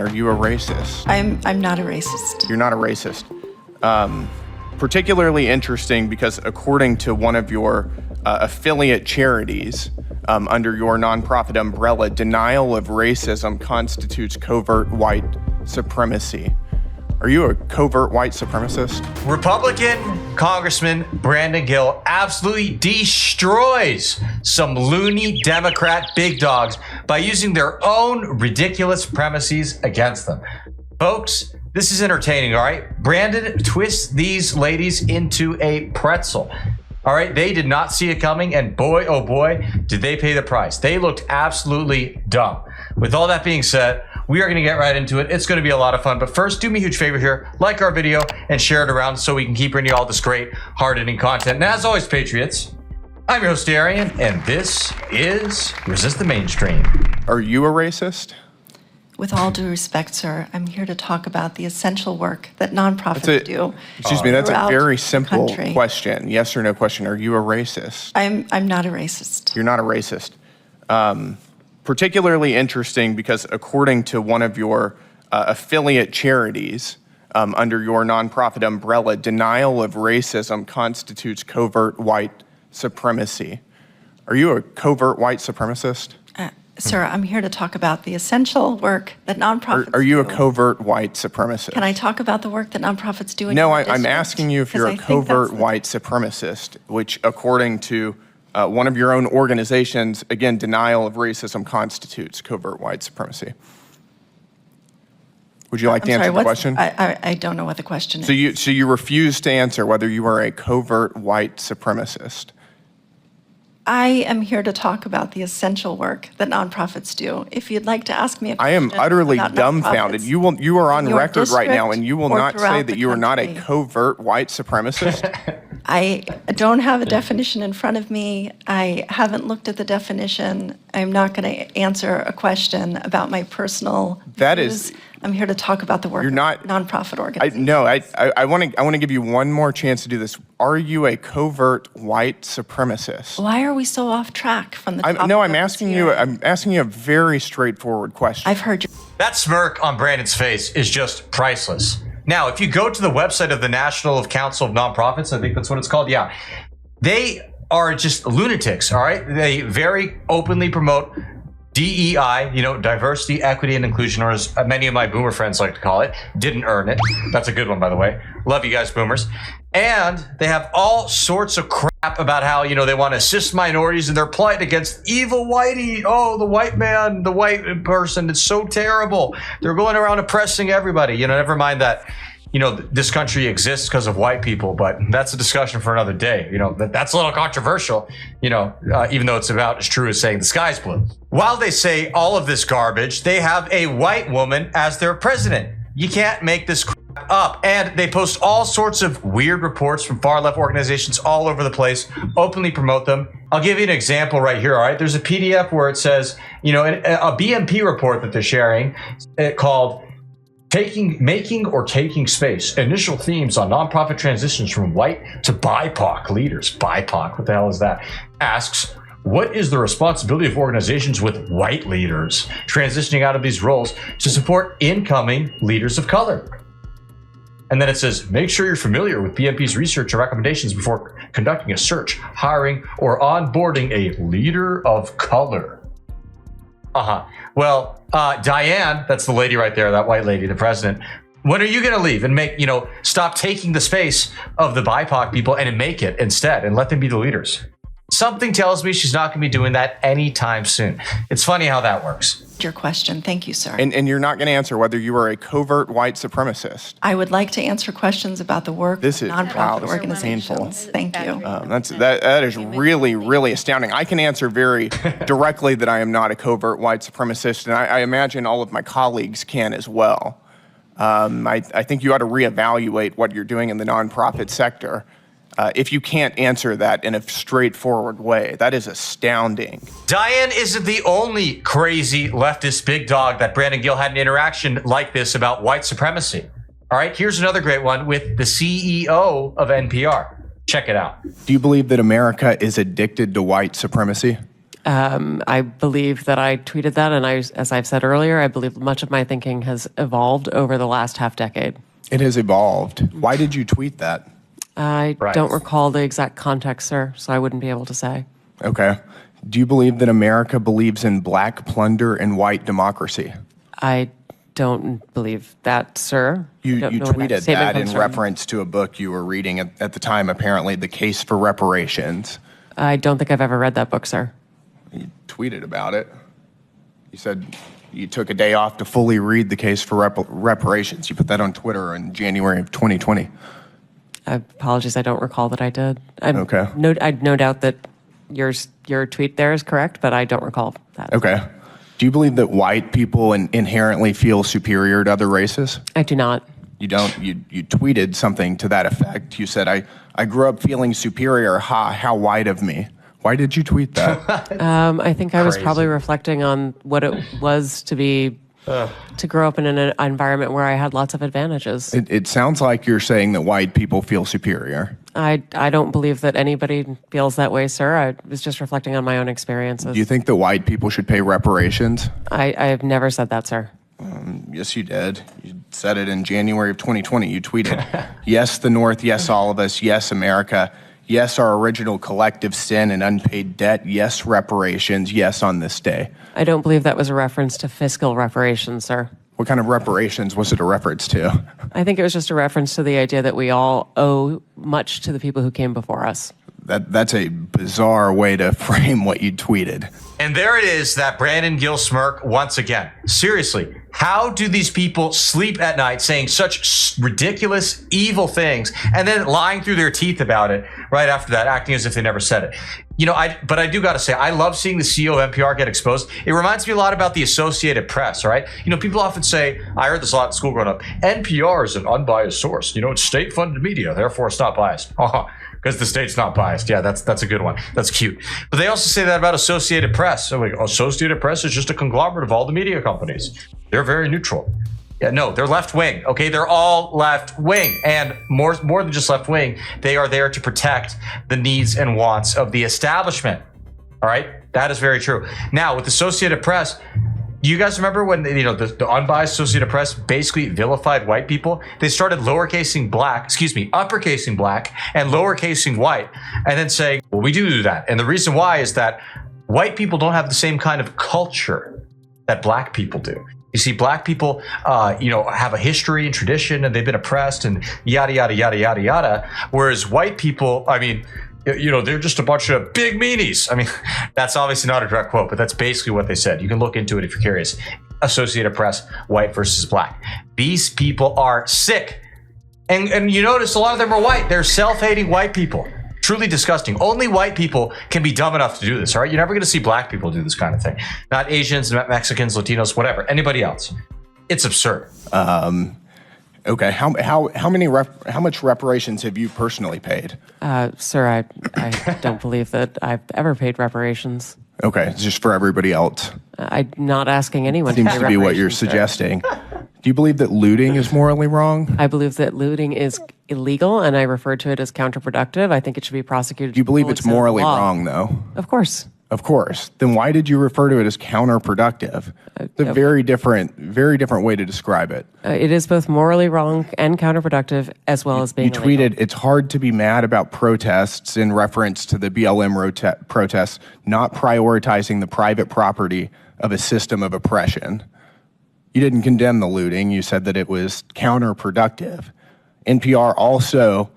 Are you a racist? I'm not a racist. You're not a racist. Particularly interesting because according to one of your affiliate charities under your nonprofit umbrella, denial of racism constitutes covert white supremacy. Are you a covert white supremacist? Republican Congressman Brandon Gill absolutely destroys some loony Democrat big dogs by using their own ridiculous premises against them. Folks, this is entertaining, all right? Brandon twists these ladies into a pretzel. All right, they did not see it coming, and boy, oh boy, did they pay the price. They looked absolutely dumb. With all that being said, we are going to get right into it. It's going to be a lot of fun. But first, do me a huge favor here. Like our video and share it around so we can keep bringing you all this great, hard-hitting content. And as always, Patriots, I'm your host, Darian, and this is Resist the Mainstream. Are you a racist? With all due respect, sir, I'm here to talk about the essential work that nonprofits do. Excuse me, that's a very simple country. question. Yes or no question. Are you a racist? I'm not a racist. You're not a racist. Particularly interesting because according to one of your affiliate charities under your nonprofit umbrella, denial of racism constitutes covert white supremacy. Are you a covert white supremacist? Sir, I'm here to talk about the essential work that nonprofits do. Are you a covert white supremacist? Can I talk about the work that nonprofits do in No, your I'm district? asking you if you're a covert white supremacist, which according to one of your own organizations, again, denial of racism constitutes covert white supremacy. Would you like to answer the question? I don't know what the question is. So you refuse to answer whether you are a covert white supremacist. I am here to talk about the essential work that nonprofits do. If you'd like to ask me a question I am utterly about dumbfounded. nonprofits You are on in your record right now, and you will or not say throughout that the you are not a country. covert white supremacist. I don't have a definition in front of me. I haven't looked at the definition. I'm not going to answer a question about my personal That views. is- I'm here to talk about the work You're not- of nonprofit organizations. I want to give you one more chance to do this. Are you a covert white supremacist? Why are we so off track from the topic? I'm asking you a very straightforward question. I've heard you. That smirk on Brandon's face is just priceless. Now, if you go to the website of the National Council of Nonprofits, I think that's what it's called. Yeah, they are just lunatics. All right, they very openly promote DEI, diversity, equity, and inclusion, or as many of my boomer friends like to call it. Didn't earn it. That's a good one, by the way. Love you guys, boomers. And they have all sorts of crap about how, they want to assist minorities in their plight against evil whitey. Oh, the white man, the white person. It's so terrible. They're going around oppressing everybody. Never mind that, this country exists because of white people, but that's a discussion for another day. That's a little controversial, even though it's about as true as saying the sky's blue. While they say all of this garbage, they have a white woman as their president. You can't make this crap up. And they post all sorts of weird reports from far left organizations all over the place, openly promote them. I'll give you an example right here, all right? There's a PDF where it says, a BMP report that they're sharing called Making or Taking Space, Initial Themes on Nonprofit Transitions from White to BIPOC Leaders. BIPOC, what the hell is that? Asks, what is the responsibility of organizations with white leaders transitioning out of these roles to support incoming leaders of color? And then it says, make sure you're familiar with BMP's research and recommendations before conducting a search, hiring, or onboarding a leader of color. Well, Diane, that's the lady right there, that white lady, the president. When are you going to leave and stop taking the space of the BIPOC people and make it instead and let them be the leaders? Something tells me she's not going to be doing that anytime soon. It's funny how that works. Your question. Thank you, sir. And you're not going to answer whether you are a covert white supremacist. I would like to answer questions about the work This of is nonprofit painful. organizations. Thank you. That is really, really astounding. I can answer very directly that I am not a covert white supremacist, and I imagine all of my colleagues can as well. I think you ought to reevaluate what you're doing in the nonprofit sector. If you can't answer that in a straightforward way, that is astounding. Diane isn't the only crazy leftist big dog that Brandon Gill had an interaction like this about white supremacy. All right, here's another great one with the CEO of NPR. Check it out. Do you believe that America is addicted to white supremacy? I believe that I tweeted that, and as I've said earlier, I believe much of my thinking has evolved over the last half decade. It has evolved. Why did you tweet that? I Right. don't recall the exact context, sir, so I wouldn't be able to say. Okay. Do you believe that America believes in black plunder and white democracy? I don't believe that, sir. You Don't know where tweeted statement that comes in from. reference to a book you were reading at the time, apparently, The Case for Reparations. I don't think I've ever read that book, sir. You tweeted about it. You said you took a day off to fully read The Case for Reparations. You put that on Twitter in January of 2020. Apologies, I don't recall that I did. Okay. I'd no doubt that your tweet there is correct, but I don't recall that. Okay. Do you believe that white people inherently feel superior to other races? I do not. You don't. You tweeted something to that effect. You said, I grew up feeling superior. Ha, how white of me. Why did you tweet that? I think I was Crazy. probably reflecting on what it was to grow up in an environment where I had lots of advantages. It sounds like you're saying that white people feel superior. I don't believe that anybody feels that way, sir. I was just reflecting on my own experiences. Do you think that white people should pay reparations? I have never said that, sir. Yes, you did. You said it in January of 2020. You tweeted, yes, the North, yes, all of us, yes, America, yes, our original collective sin and unpaid debt, yes, reparations, yes, on this day. I don't believe that was a reference to fiscal reparations, sir. What kind of reparations was it a reference to? I think it was just a reference to the idea that we all owe much to the people who came before us. That's a bizarre way to frame what you tweeted. And there it is, that Brandon Gill smirk once again. Seriously, how do these people sleep at night saying such ridiculous, evil things and then lying through their teeth about it right after that, acting as if they never said it? You know, but I do got to say, I love seeing the CEO of NPR get exposed. It reminds me a lot about the Associated Press, all right? You know, people often say, I heard this a lot in school growing up, NPR is an unbiased source. You know, it's state-funded media, therefore it's not biased. Because the state's not biased. Yeah, that's a good one. That's cute. But they also say that about Associated Press. So like, Associated Press is just a conglomerate of all the media companies. They're very neutral. Yeah, no, they're left wing. Okay, they're all left wing, and more than just left wing, they are there to protect the needs and wants of the establishment. All right, that is very true. Now, with Associated Press, you guys remember when the unbiased Associated Press basically vilified white people? They started uppercasing black and lowercasing white, and then saying, well, we do that. And the reason why is that white people don't have the same kind of culture that black people do. You see, black people, have a history and tradition, and they've been oppressed and yada, yada, yada, yada, yada. Whereas white people, they're just a bunch of big meanies. I mean, that's obviously not a direct quote, but that's basically what they said. You can look into it if you're curious. Associated Press, white versus black. These people are sick. And you notice a lot of them are white. They're self-hating white people. Truly disgusting. Only white people can be dumb enough to do this, all right? You're never going to see black people do this kind of thing. Not Asians, not Mexicans, Latinos, whatever. Anybody else. It's absurd. Okay, how much reparations have you personally paid? Sir, I don't believe that I've ever paid reparations. Okay, it's just for everybody else. I'm not asking anyone Seems to pay to be what you're reparations, sir. suggesting. Do you believe that looting is morally wrong? I believe that looting is illegal, and I refer to it as counterproductive. I think it should be prosecuted. Do you believe it's morally wrong, though? Of course. Of course. Then why did you refer to it as counterproductive? It's a very different way to describe it. It is both morally wrong and counterproductive, as well as being You illegal. tweeted, it's hard to be mad about protests in reference to the BLM protests, not prioritizing the private property of a system of oppression. You didn't condemn the looting. You said that it was counterproductive. NPR also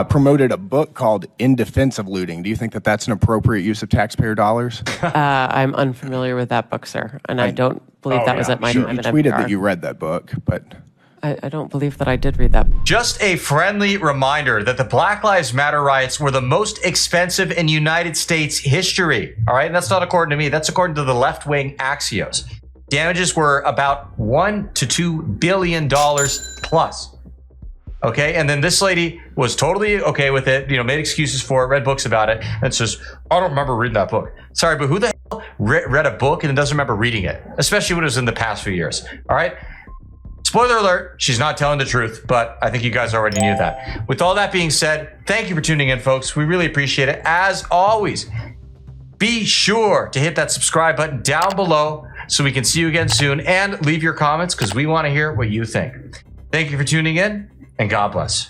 promoted a book called In Defense of Looting. Do you think that that's an appropriate use of taxpayer dollars? I'm unfamiliar with that book, sir, and I don't believe that was at my You time at tweeted NPR. that you read that book, but I don't believe that I did read that. Just a friendly reminder that the Black Lives Matter riots were the most expensive in United States history. All right, and that's not according to me. That's according to the left-wing Axios. Damages were about $1 to $2 billion plus. Okay, and then this lady was totally okay with it, made excuses for it, read books about it, and says, I don't remember reading that book. Sorry, but who the hell read a book and doesn't remember reading it? Especially when it was in the past few years. All right? Spoiler alert, she's not telling the truth, but I think you guys already knew that. With all that being said, thank you for tuning in, folks. We really appreciate it. As always, Be sure to hit that subscribe button down below so we can see you again soon, and leave your comments because we want to hear what you think. Thank you for tuning in, and God bless.